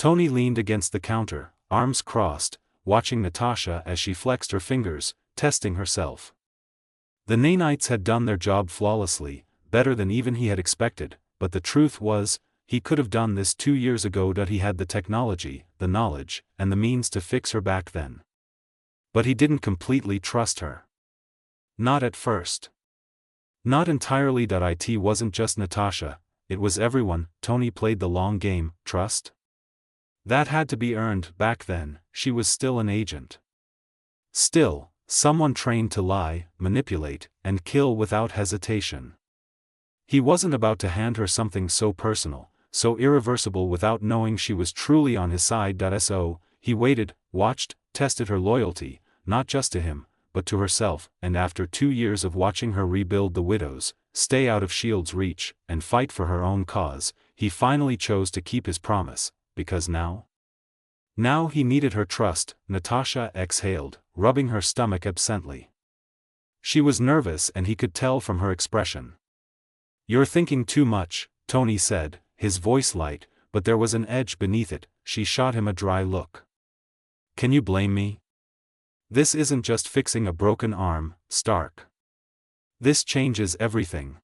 Tony leaned against the counter, arms crossed, watching Natasha as she flexed her fingers, testing herself. The nanites had done their job flawlessly, better than even he had expected, but the truth was, he could have done this 2 years ago. He had the technology, the knowledge, and the means to fix her back then. But he didn't completely trust her. Not at first. Not entirely. It wasn't just Natasha, it was everyone. Tony played the long game. Trust? That had to be earned. Back then, she was still an agent. Still, someone trained to lie, manipulate, and kill without hesitation. He wasn't about to hand her something so personal, so irreversible without knowing she was truly on his side. So, he waited, watched, tested her loyalty, not just to him, but to herself, and after 2 years of watching her rebuild the widows, stay out of S.H.I.E.L.D.'s reach, and fight for her own cause, he finally chose to keep his promise, because now he needed her trust. Natasha exhaled, rubbing her stomach absently. She was nervous and he could tell from her expression. "You're thinking too much," Tony said, his voice light, but there was an edge beneath it. She shot him a dry look. "Can you blame me? This isn't just fixing a broken arm, Stark. This changes everything."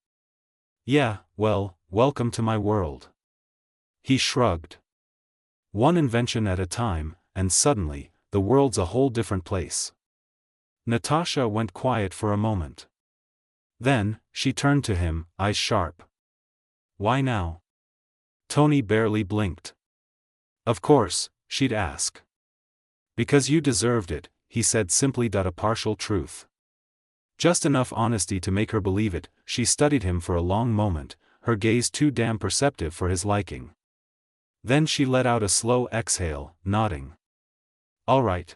"Yeah, well, welcome to my world." He shrugged. "One invention at a time, and suddenly, the world's a whole different place." Natasha went quiet for a moment. Then, she turned to him, eyes sharp. "Why now?" Tony barely blinked. "Of course," she'd ask. "Because you deserved it," he said simply. A partial truth. Just enough honesty to make her believe it. She studied him for a long moment, her gaze too damn perceptive for his liking. Then she let out a slow exhale, nodding. "All right."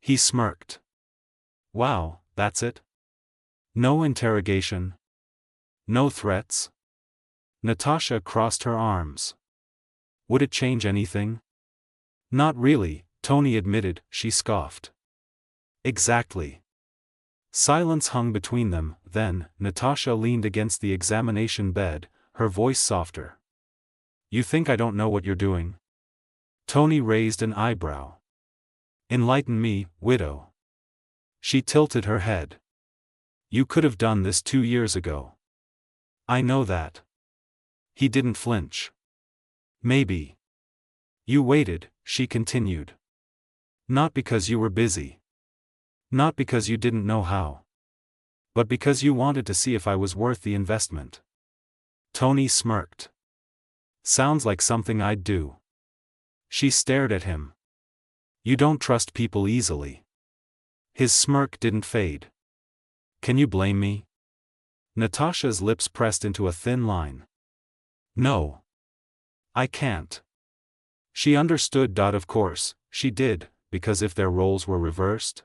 He smirked. "Wow, that's it? No interrogation? No threats?" Natasha crossed her arms. "Would it change anything?" "Not really," Tony admitted. She scoffed. "Exactly." Silence hung between them. Then, Natasha leaned against the examination bed, her voice softer. "You think I don't know what you're doing?" Tony raised an eyebrow. "Enlighten me, widow." She tilted her head. "You could have done this 2 years ago." "I know that." He didn't flinch. "Maybe. You waited," she continued. "Not because you were busy. Not because you didn't know how. But because you wanted to see if I was worth the investment." Tony smirked. "Sounds like something I'd do." She stared at him. "You don't trust people easily." His smirk didn't fade. "Can you blame me?" Natasha's lips pressed into a thin line. "No. I can't." She understood. Of course, she did, because if their roles were reversed?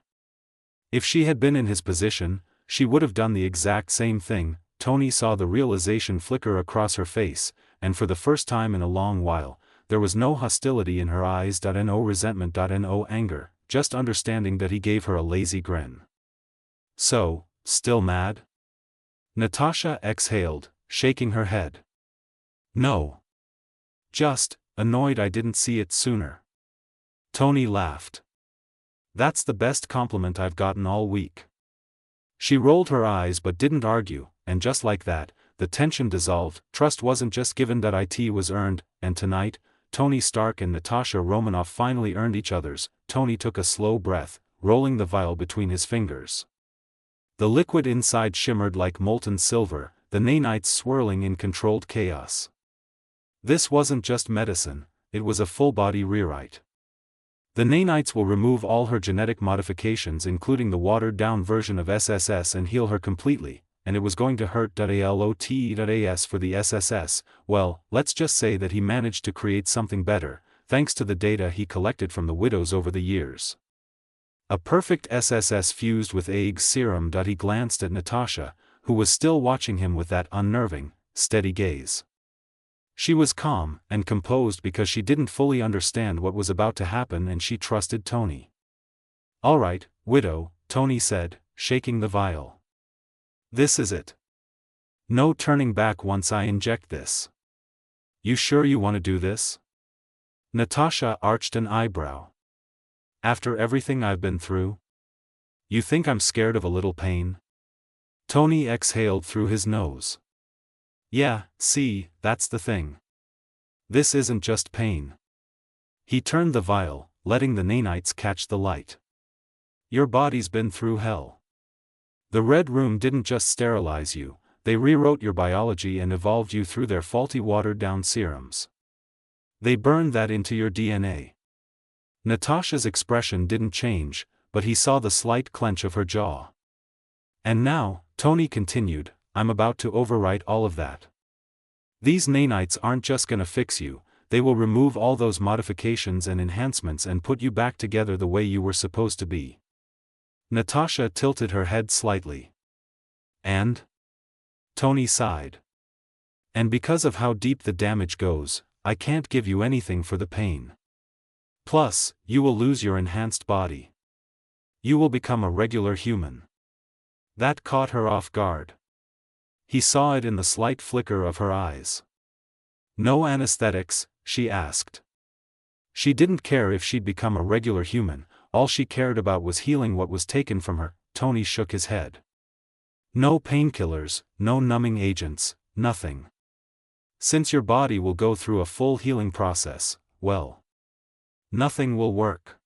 If she had been in his position, she would have done the exact same thing. Tony saw the realization flicker across her face, and for the first time in a long while, there was no hostility in her eyes. No resentment. No anger, just understanding. He gave her a lazy grin. "So, still mad?" Natasha exhaled, shaking her head. "No. Just annoyed I didn't see it sooner." Tony laughed. "That's the best compliment I've gotten all week." She rolled her eyes but didn't argue, and just like that, the tension dissolved. Trust wasn't just given. It was earned, and tonight, Tony Stark and Natasha Romanoff finally earned each other's. Tony took a slow breath, rolling the vial between his fingers. The liquid inside shimmered like molten silver, the nanites swirling in controlled chaos. This wasn't just medicine, it was a full-body rewrite. The nanites will remove all her genetic modifications, including the watered-down version of SSS, and heal her completely, and it was going to hurt. As for the SSS, well, let's just say that he managed to create something better, thanks to the data he collected from the widows over the years. A perfect SSS fused with Aig's serum. He glanced at Natasha, who was still watching him with that unnerving, steady gaze. She was calm and composed because she didn't fully understand what was about to happen, and she trusted Tony. "All right, widow," Tony said, shaking the vial. "This is it. No turning back once I inject this. You sure you want to do this?" Natasha arched an eyebrow. After everything I've been through? You think I'm scared of a little pain? Tony exhaled through his nose. Yeah, see, that's the thing. This isn't just pain. He turned the vial, letting the nanites catch the light. Your body's been through hell. The Red Room didn't just sterilize you, they rewrote your biology and evolved you through their faulty watered-down serums. They burned that into your DNA. Natasha's expression didn't change, but he saw the slight clench of her jaw. And now, Tony continued, I'm about to overwrite all of that. These nanites aren't just gonna fix you, they will remove all those modifications and enhancements and put you back together the way you were supposed to be. Natasha tilted her head slightly. And? Tony sighed. And because of how deep the damage goes, I can't give you anything for the pain. Plus, you will lose your enhanced body. You will become a regular human. That caught her off guard. He saw it in the slight flicker of her eyes. No anesthetics, she asked. She didn't care if she'd become a regular human, all she cared about was healing what was taken from her. Tony shook his head. No painkillers, no numbing agents, nothing. Since your body will go through a full healing process, well, nothing will work.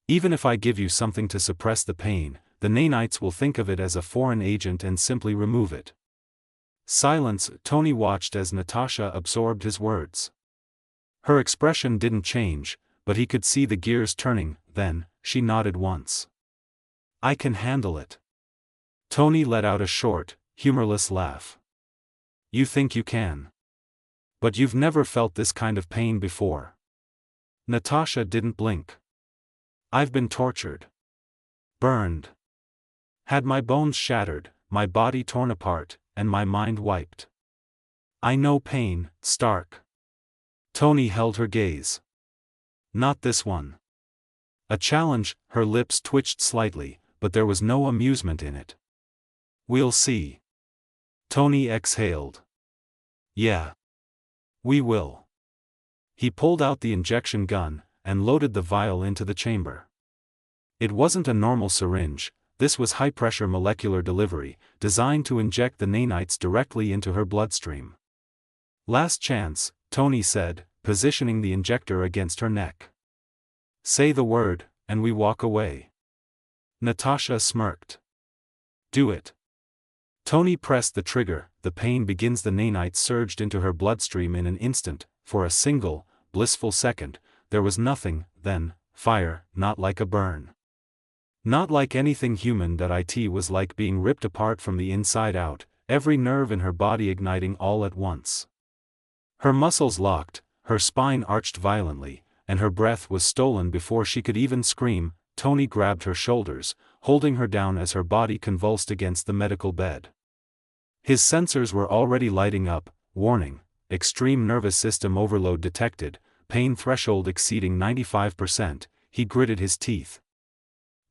Even if I give you something to suppress the pain, the nanites will think of it as a foreign agent and simply remove it. Silence. Tony watched as Natasha absorbed his words. Her expression didn't change, but he could see the gears turning. Then, she nodded once. I can handle it. Tony let out a short, humorless laugh. You think you can? But you've never felt this kind of pain before. Natasha didn't blink. I've been tortured. Burned. Had my bones shattered, my body torn apart, and my mind wiped. I know pain, Stark. Tony held her gaze. Not this one. A challenge. Her lips twitched slightly, but there was no amusement in it. We'll see. Tony exhaled. Yeah. We will. He pulled out the injection gun, and loaded the vial into the chamber. It wasn't a normal syringe, this was high-pressure molecular delivery, designed to inject the nanites directly into her bloodstream. Last chance, Tony said, positioning the injector against her neck. Say the word, and we walk away. Natasha smirked. Do it. Tony pressed the trigger. The pain begins. The nanites surged into her bloodstream in an instant. For a single, blissful second, there was nothing, then, fire, not like a burn. Not like anything human. It was like being ripped apart from the inside out, every nerve in her body igniting all at once. Her muscles locked, her spine arched violently, and her breath was stolen before she could even scream. Tony grabbed her shoulders, holding her down as her body convulsed against the medical bed. His sensors were already lighting up. Warning, extreme nervous system overload detected, pain threshold exceeding 95%, he gritted his teeth.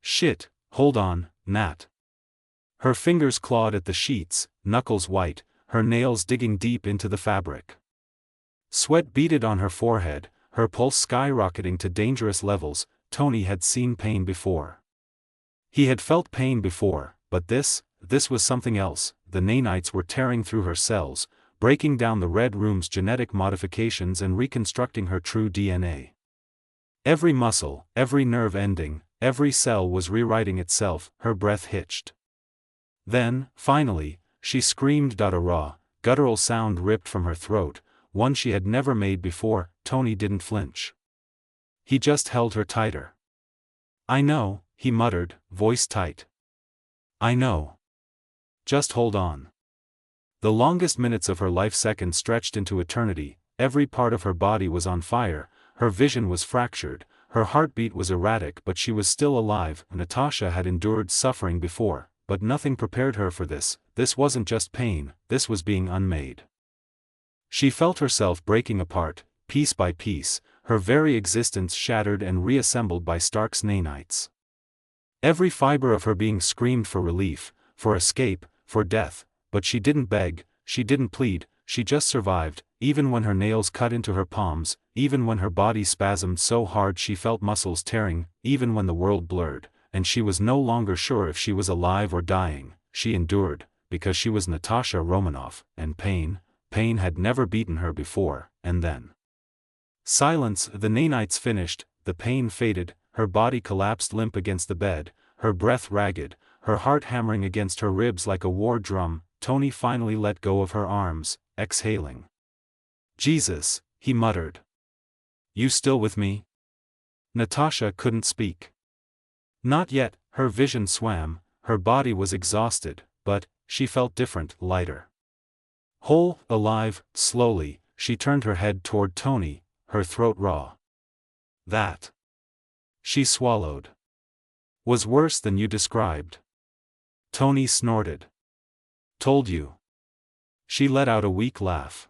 Shit, hold on, Nat. Her fingers clawed at the sheets, knuckles white, her nails digging deep into the fabric. Sweat beaded on her forehead, her pulse skyrocketing to dangerous levels. Tony had seen pain before. He had felt pain before, but this was something else. The nanites were tearing through her cells, breaking down the Red Room's genetic modifications and reconstructing her true DNA. Every muscle, every nerve ending, every cell was rewriting itself. Her breath hitched. Then, finally, she screamed. A raw, guttural sound ripped from her throat, one she had never made before. Tony didn't flinch. He just held her tighter. I know, he muttered, voice tight. I know. Just hold on. The longest minutes of her life, seconds stretched into eternity. Every part of her body was on fire, her vision was fractured, her heartbeat was erratic, but she was still alive. Natasha had endured suffering before, but nothing prepared her for this. This wasn't just pain, this was being unmade. She felt herself breaking apart, piece by piece, her very existence shattered and reassembled by Stark's nanites. Every fiber of her being screamed for relief, for escape, for death, but she didn't beg, she didn't plead, she just survived. even when her nails cut into her palms, even when her body spasmed so hard she felt muscles tearing, even when the world blurred, and she was no longer sure if she was alive or dying, she endured, because she was Natasha Romanoff, and pain had never beaten her before, and then. Silence. The nanites finished, the pain faded, her body collapsed limp against the bed, her breath ragged, her heart hammering against her ribs like a war drum. Tony finally let go of her arms, exhaling. "Jesus," he muttered. "You still with me?" Natasha couldn't speak. Not yet. Her vision swam, her body was exhausted, but she felt different, lighter. Whole, alive. Slowly, she turned her head toward Tony, her throat raw. "That," she swallowed, "was worse than you described." Tony snorted. "Told you." She let out a weak laugh.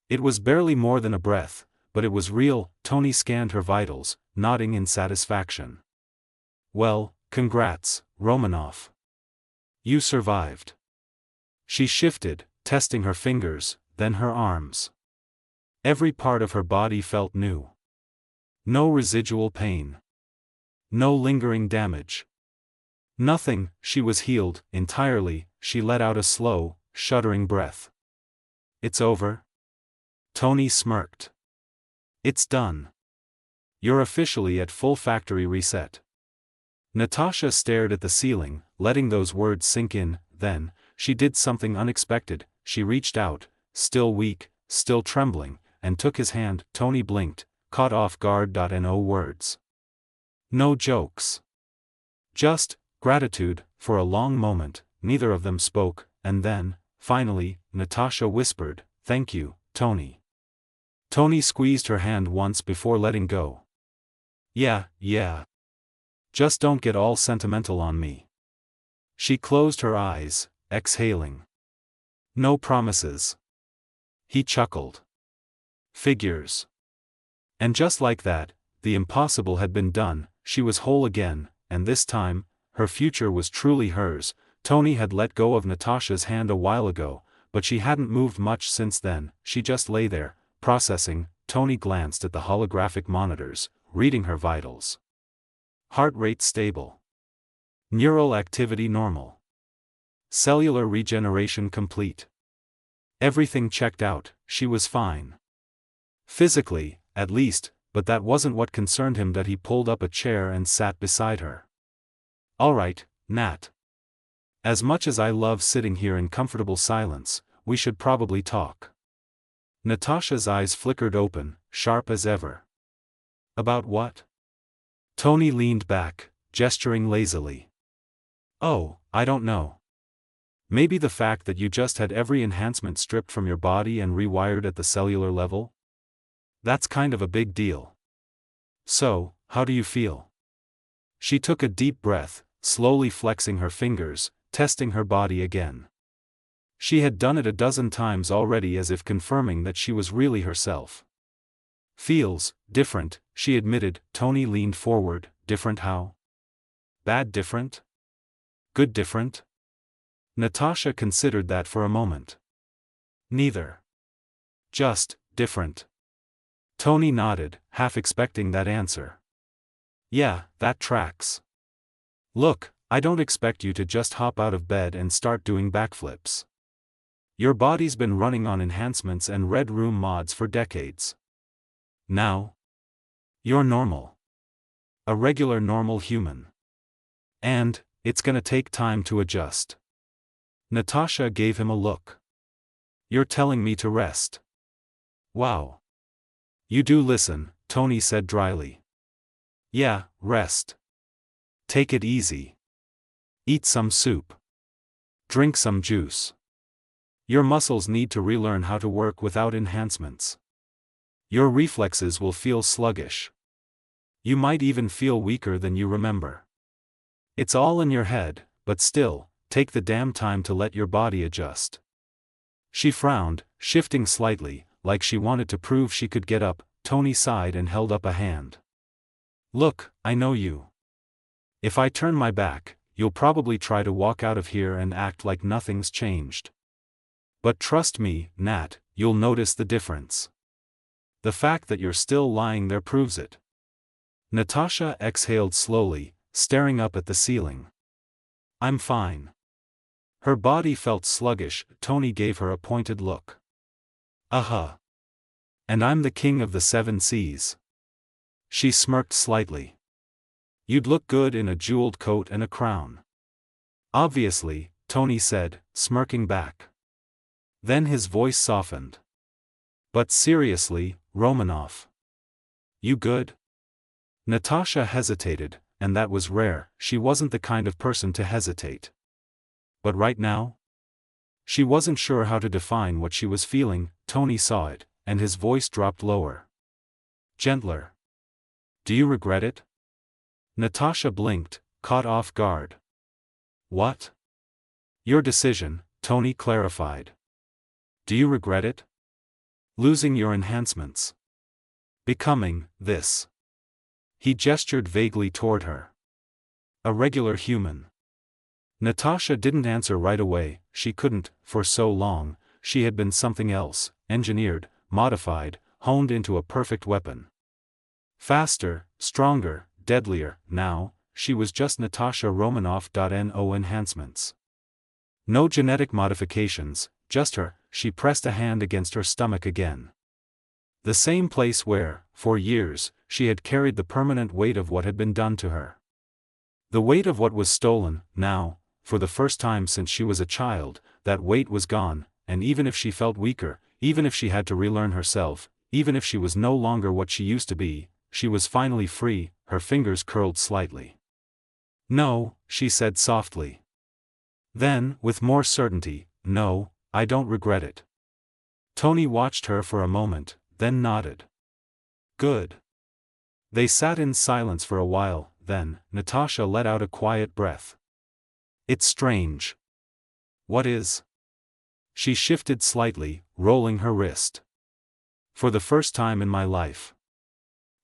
It was barely more than a breath, but it was real. Tony scanned her vitals, nodding in satisfaction. "Well, congrats, Romanoff. You survived." She shifted, testing her fingers, then her arms. Every part of her body felt new. No residual pain. No lingering damage. Nothing. She was healed, entirely. She let out a slow, shuddering breath. "It's over?" Tony smirked. "It's done. You're officially at full factory reset." Natasha stared at the ceiling, letting those words sink in. Then, she did something unexpected. She reached out, still weak, still trembling, and took his hand. Tony blinked, caught off guard. No words. No jokes. Just gratitude. For a long moment, neither of them spoke, and then, finally, Natasha whispered, "Thank you, Tony." Tony squeezed her hand once before letting go. Yeah. Just don't get all sentimental on me." She closed her eyes, exhaling. "No promises." He chuckled. "Figures." And just like that, the impossible had been done. She was whole again, and this time, her future was truly hers. Tony had let go of Natasha's hand a while ago, but she hadn't moved much since then. She just lay there, processing. Tony glanced at the holographic monitors, reading her vitals. Heart rate stable. Neural activity normal. Cellular regeneration complete. Everything checked out. She was fine. Physically, at least, but that wasn't what concerned him. That he pulled up a chair and sat beside her. "All right, Nat. As much as I love sitting here in comfortable silence, we should probably talk." Natasha's eyes flickered open, sharp as ever. "About what?" Tony leaned back, gesturing lazily. "Oh, I don't know. Maybe the fact that you just had every enhancement stripped from your body and rewired at the cellular level? That's kind of a big deal. So, how do you feel?" She took a deep breath, slowly flexing her fingers, testing her body again. She had done it a dozen times already, as if confirming that she was really herself. "Feels different," she admitted. Tony leaned forward. "Different how? Bad different? Good different?" Natasha considered that for a moment. "Neither. Just different." Tony nodded, half expecting that answer. "Yeah, that tracks. Look, I don't expect you to just hop out of bed and start doing backflips. Your body's been running on enhancements and Red Room mods for decades. Now, you're normal. A regular normal human. And, it's gonna take time to adjust." Natasha gave him a look. "You're telling me to rest?" "Wow. You do listen," Tony said dryly. "Yeah, rest. Take it easy. Eat some soup. Drink some juice. Your muscles need to relearn how to work without enhancements. Your reflexes will feel sluggish. You might even feel weaker than you remember. It's all in your head, but still, take the damn time to let your body adjust." She frowned, shifting slightly, like she wanted to prove she could get up. Tony sighed and held up a hand. "Look, I know you. If I turn my back, you'll probably try to walk out of here and act like nothing's changed. But trust me, Nat, you'll notice the difference. The fact that you're still lying there proves it. Natasha exhaled slowly, staring up at the ceiling. I'm fine. Her body felt sluggish. Tony gave her a pointed look. And I'm the king of the 7 seas. She smirked slightly. You'd look good in a jeweled coat and a crown. Obviously, Tony said, smirking back. Then his voice softened. But seriously, Romanoff. You good? Natasha hesitated, and that was rare. She wasn't the kind of person to hesitate. But right now? She wasn't sure how to define what she was feeling. Tony saw it, and his voice dropped lower. Gentler. Do you regret it? Natasha blinked, caught off guard. What? Your decision, Tony clarified. Do you regret it? Losing your enhancements. Becoming this. He gestured vaguely toward her. A regular human. Natasha didn't answer right away. She couldn't. For so long, she had been something else, engineered, modified, honed into a perfect weapon. Faster, stronger, deadlier. Now, she was just Natasha Romanoff. No enhancements. No genetic modifications, just her. She pressed a hand against her stomach again. The same place where, for years, she had carried the permanent weight of what had been done to her. The weight of what was stolen. Now, for the first time since she was a child, that weight was gone, and even if she felt weaker, even if she had to relearn herself, even if she was no longer what she used to be, she was finally free. Her fingers curled slightly. No, she said softly. Then, with more certainty, no, I don't regret it. Tony watched her for a moment, then nodded. Good. They sat in silence for a while. Then, Natasha let out a quiet breath. It's strange. What is? She shifted slightly, rolling her wrist. For the first time in my life.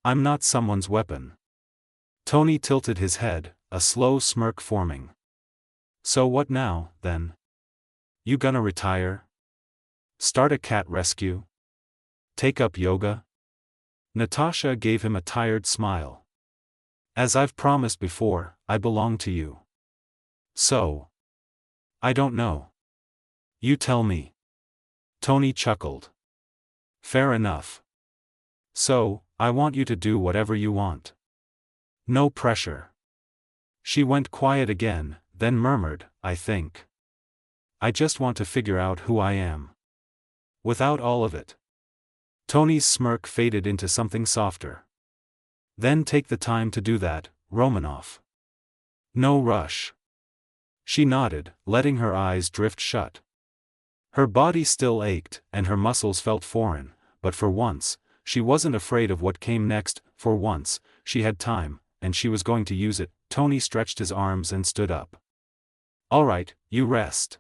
I'm not someone's weapon. Tony tilted his head, a slow smirk forming. So what now, then? You gonna retire? Start a cat rescue? Take up yoga? Natasha gave him a tired smile. As I've promised before, I belong to you. So? I don't know. You tell me. Tony chuckled. Fair enough. So, I want you to do whatever you want. No pressure. She went quiet again, then murmured, I think. I just want to figure out who I am. Without all of it. Tony's smirk faded into something softer. Then take the time to do that, Romanoff. No rush. She nodded, letting her eyes drift shut. Her body still ached, and her muscles felt foreign, but for once, she wasn't afraid of what came next. For once, she had time, and she was going to use it. Tony stretched his arms and stood up. All right, you rest.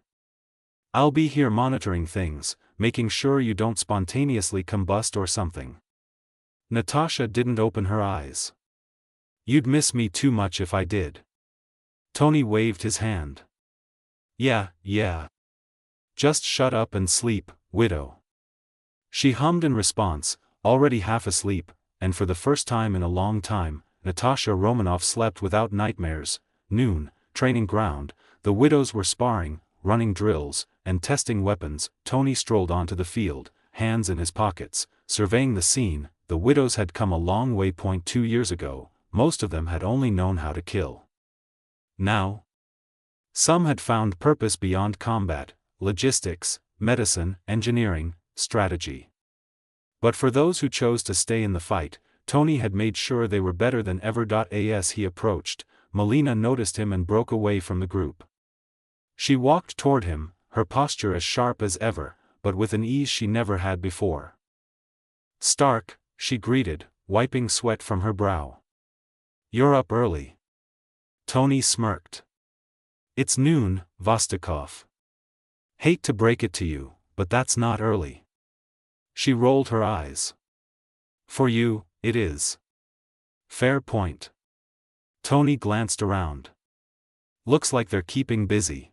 I'll be here monitoring things, making sure you don't spontaneously combust or something. Natasha didn't open her eyes. You'd miss me too much if I did. Tony waved his hand. Yeah. Just shut up and sleep, widow. She hummed in response, already half asleep, and for the first time in a long time, Natasha Romanoff slept without nightmares. Noon, training ground, the widows were sparring, running drills, and testing weapons. Tony strolled onto the field, hands in his pockets, surveying the scene. The widows had come a long way. 2 years ago, most of them had only known how to kill. Now, some had found purpose beyond combat, logistics, medicine, engineering, strategy. But for those who chose to stay in the fight, Tony had made sure they were better than ever. As he approached, Melina noticed him and broke away from the group. She walked toward him, her posture as sharp as ever, but with an ease she never had before. Stark, she greeted, wiping sweat from her brow. You're up early. Tony smirked. It's noon, Vostokov. Hate to break it to you, but that's not early. She rolled her eyes. For you, it is. Fair point. Tony glanced around. Looks like they're keeping busy.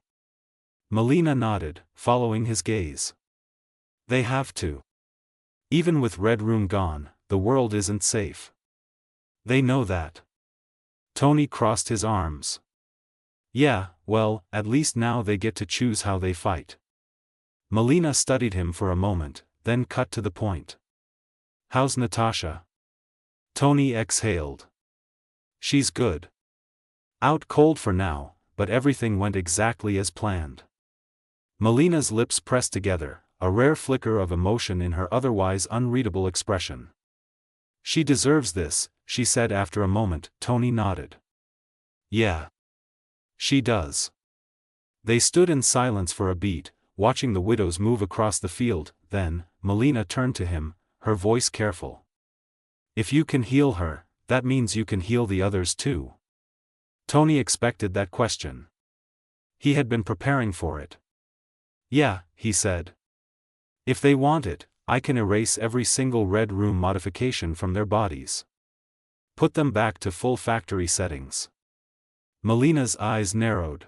Melina nodded, following his gaze. They have to. Even with Red Room gone, the world isn't safe. They know that. Tony crossed his arms. Yeah, well, at least now they get to choose how they fight. Melina studied him for a moment, then cut to the point. How's Natasha? Tony exhaled. She's good. Out cold for now, but everything went exactly as planned. Melina's lips pressed together, a rare flicker of emotion in her otherwise unreadable expression. She deserves this, she said after a moment. Tony nodded. Yeah. She does. They stood in silence for a beat, watching the widows move across the field. Then, Melina turned to him, her voice careful. If you can heal her, that means you can heal the others too. Tony expected that question. He had been preparing for it. Yeah, he said. If they want it, I can erase every single Red Room modification from their bodies. Put them back to full factory settings. Melina's eyes narrowed.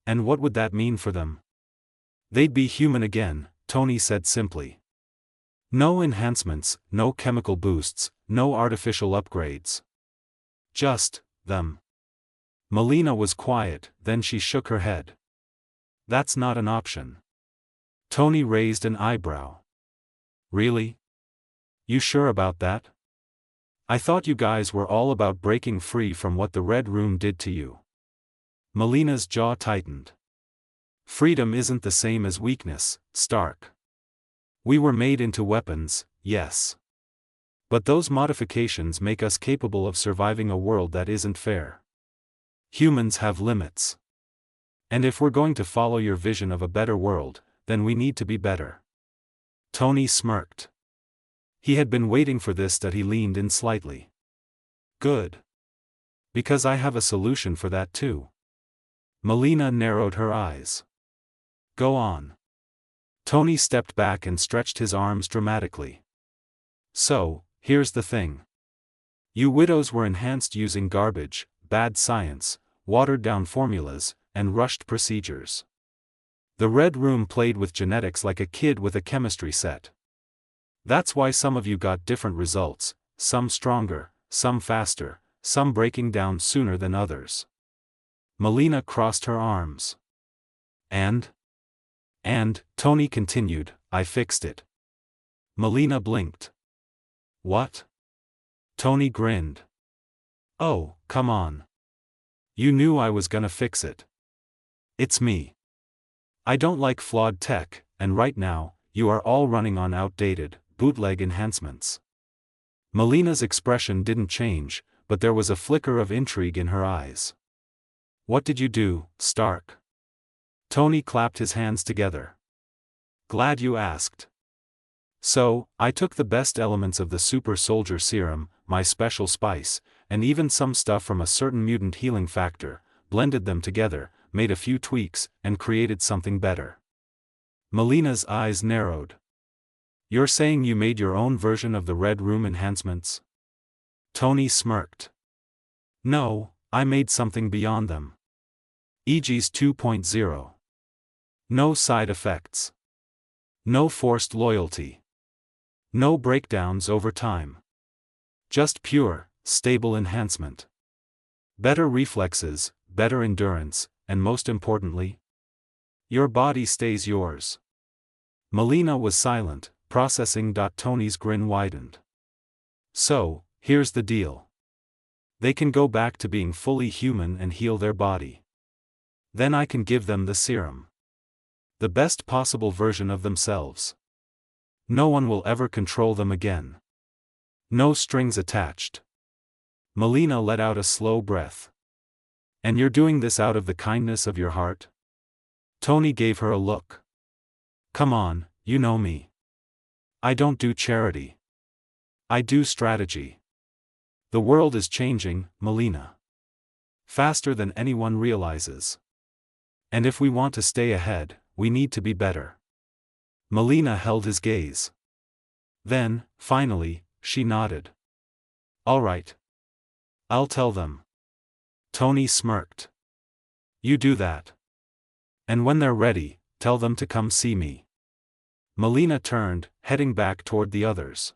And what would that mean for them? They'd be human again, Tony said simply. No enhancements, no chemical boosts, no artificial upgrades. Just them. Melina was quiet, then she shook her head. That's not an option. Tony raised an eyebrow. Really? You sure about that? I thought you guys were all about breaking free from what the Red Room did to you. Melina's jaw tightened. Freedom isn't the same as weakness, Stark. We were made into weapons, yes. But those modifications make us capable of surviving a world that isn't fair. Humans have limits. And if we're going to follow your vision of a better world, then we need to be better. Tony smirked. He had been waiting for this. That he leaned in slightly. Good. Because I have a solution for that too. Melina narrowed her eyes. Go on. Tony stepped back and stretched his arms dramatically. So, here's the thing. You widows were enhanced using garbage, bad science, watered-down formulas, and rushed procedures. The Red Room played with genetics like a kid with a chemistry set. That's why some of you got different results, some stronger, some faster, some breaking down sooner than others. Melina crossed her arms. And, Tony continued, I fixed it. Melina blinked. What? Tony grinned. Oh, come on. You knew I was gonna fix it. It's me. I don't like flawed tech, and right now, you are all running on outdated, bootleg enhancements. Melina's expression didn't change, but there was a flicker of intrigue in her eyes. What did you do, Stark? Tony clapped his hands together. Glad you asked. So, I took the best elements of the super soldier serum, my special spice, and even some stuff from a certain mutant healing factor, blended them together, made a few tweaks, and created something better. Melina's eyes narrowed. You're saying you made your own version of the Red Room enhancements? Tony smirked. No, I made something beyond them. EG's 2.0. No side effects. No forced loyalty. No breakdowns over time. Just pure, stable enhancement. Better reflexes, better endurance, and most importantly, your body stays yours. Melina was silent, processing. Tony's grin widened. So, here's the deal. They can go back to being fully human and heal their body. Then I can give them the serum. The best possible version of themselves. No one will ever control them again. No strings attached. Melina let out a slow breath. And you're doing this out of the kindness of your heart? Tony gave her a look. Come on, you know me. I don't do charity. I do strategy. The world is changing, Melina. Faster than anyone realizes. And if we want to stay ahead, we need to be better. Melina held his gaze. Then, finally, she nodded. All right. I'll tell them. Tony smirked. You do that. And when they're ready, tell them to come see me. Melina turned, heading back toward the others.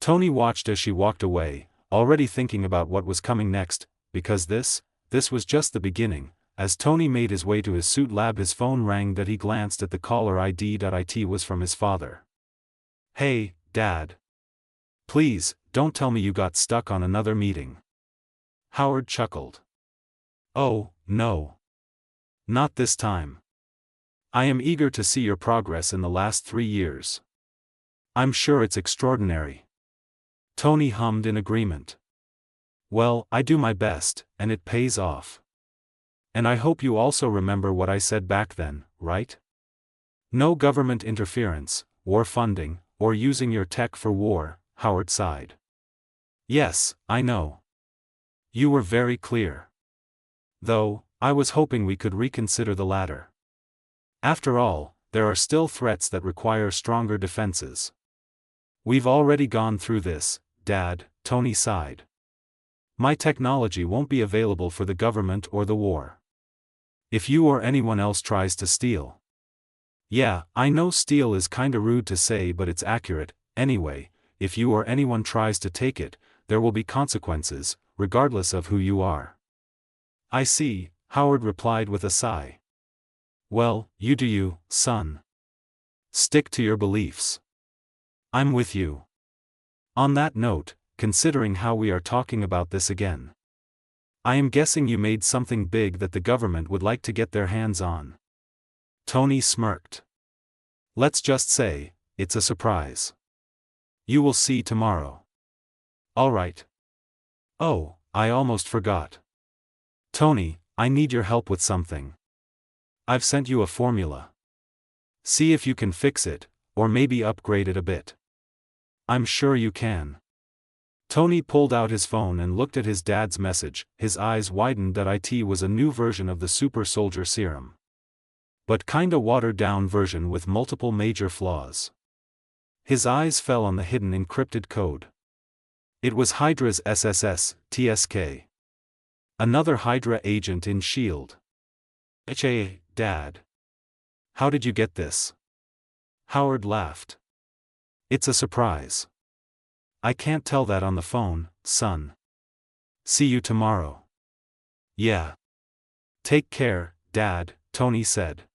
Tony watched as she walked away, already thinking about what was coming next, because this was just the beginning. As Tony made his way to his suit lab, his phone rang. That he glanced at the caller ID. It was from his father. "Hey, Dad. Please, don't tell me you got stuck on another meeting." Howard chuckled. "Oh, no. Not this time. I am eager to see your progress in the last 3 years. I'm sure it's extraordinary." Tony hummed in agreement. "Well, I do my best, and it pays off. And I hope you also remember what I said back then, right? No government interference, war funding, or using your tech for war." Howard sighed. "Yes, I know. You were very clear. Though, I was hoping we could reconsider the latter. After all, there are still threats that require stronger defenses." "We've already gone through this, Dad," Tony sighed. "My technology won't be available for the government or the war. If you or anyone else tries to steal." "Yeah, I know steal is kinda rude to say, but it's accurate. Anyway, if you or anyone tries to take it, there will be consequences, regardless of who you are." "I see," Howard replied with a sigh. "Well, you do you, son. Stick to your beliefs. I'm with you. On that note, considering how we are talking about this again, I am guessing you made something big that the government would like to get their hands on." Tony smirked. "Let's just say, it's a surprise. You will see tomorrow." "All right." "Oh, I almost forgot. Tony, I need your help with something. I've sent you a formula. See if you can fix it, or maybe upgrade it a bit." "I'm sure you can." Tony pulled out his phone and looked at his dad's message. His eyes widened. It was a new version of the super soldier serum. But kinda watered down version with multiple major flaws. His eyes fell on the hidden encrypted code. It was Hydra's SSS, TSK. Another Hydra agent in S.H.I.E.L.D. "Hey, Dad. How did you get this?" Howard laughed. "It's a surprise. I can't tell that on the phone, son. See you tomorrow." "Yeah. Take care, Dad," Tony said.